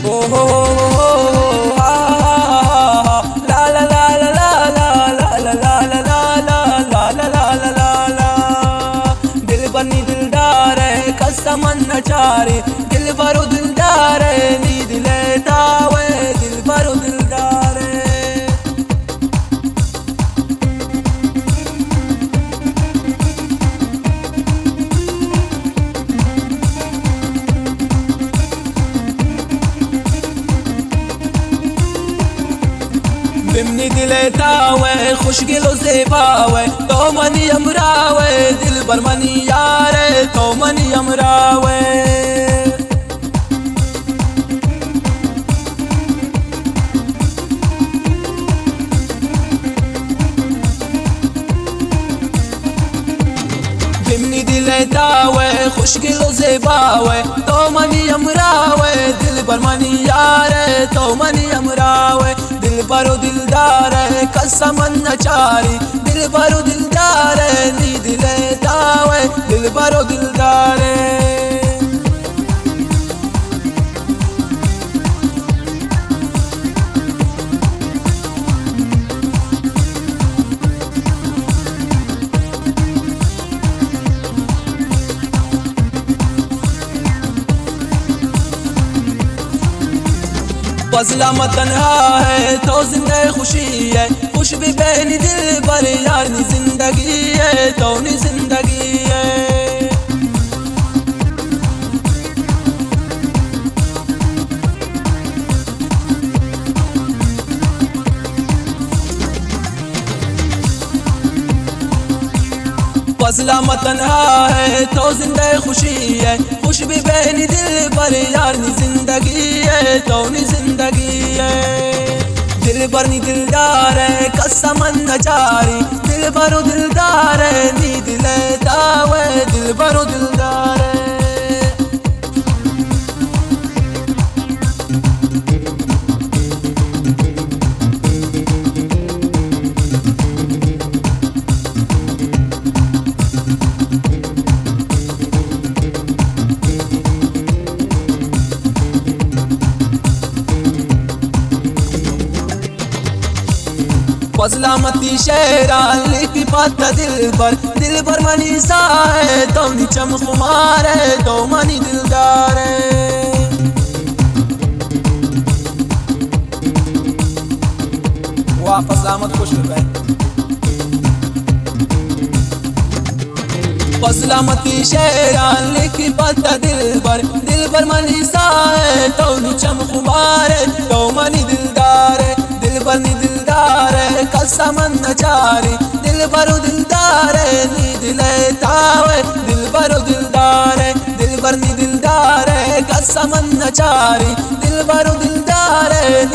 ओ हो ला ला ला ला ला ला ला ला ला ला ला ला ला ला ला ला। दिल बनी दिलदार है कसम नचारे, दिल भरो दिलदार है नींद लेता वे, दिल भरो दिलदार है। बिमनी दिले तावे खुश गिलो से पावे, तो मनी अमरावे दिल भर मनी यारे, तो मनी अमरावे। बिमनी दिले तावे खुश गिलो से पावे, तो मनी अमरावे दिल भर मनी यारे, तो मनी अमरावे। दिल भरो दिलदार है कसम नचारी, दिल भरो दिलदार है नींद लेता वे, दिल भरो दिलदार है। फजला मत तन्हा है तो जिंदगी खुशी है, खुश भी बहनी दिल पर यार नी जिंदगी है, तो नी जिंदगी है। फजला मत तन्हा है तो जिंदगी खुशी है, खुश भी बहनी दिल पर यार नी जिंदगी है, तो नी जिंदगी है। दिल भर नी दिलदार है कसम नचारी, दिल भरो दिलदार है नींद लेता वे, दिल भरो दिलदार है। फजला मती शेरा लिखी बात दिल भर मनी सा है, तो नी चमकुमार है, तो मनी दिलदार है। वाह फजला मत खुश है। फजला मती शेरा लिखी बात दिल भर मनी सा है, तो नी चमकुमार है, तो मनी दिलदार है। दिल भर नी दिलदार है कसम नचारी, दिल भरो दिलदार है नींद लेता वे, दिल भरो दिलदार है। दिल भर नी दिलदार है कसम नचारी, दिल भरो दिलदार है।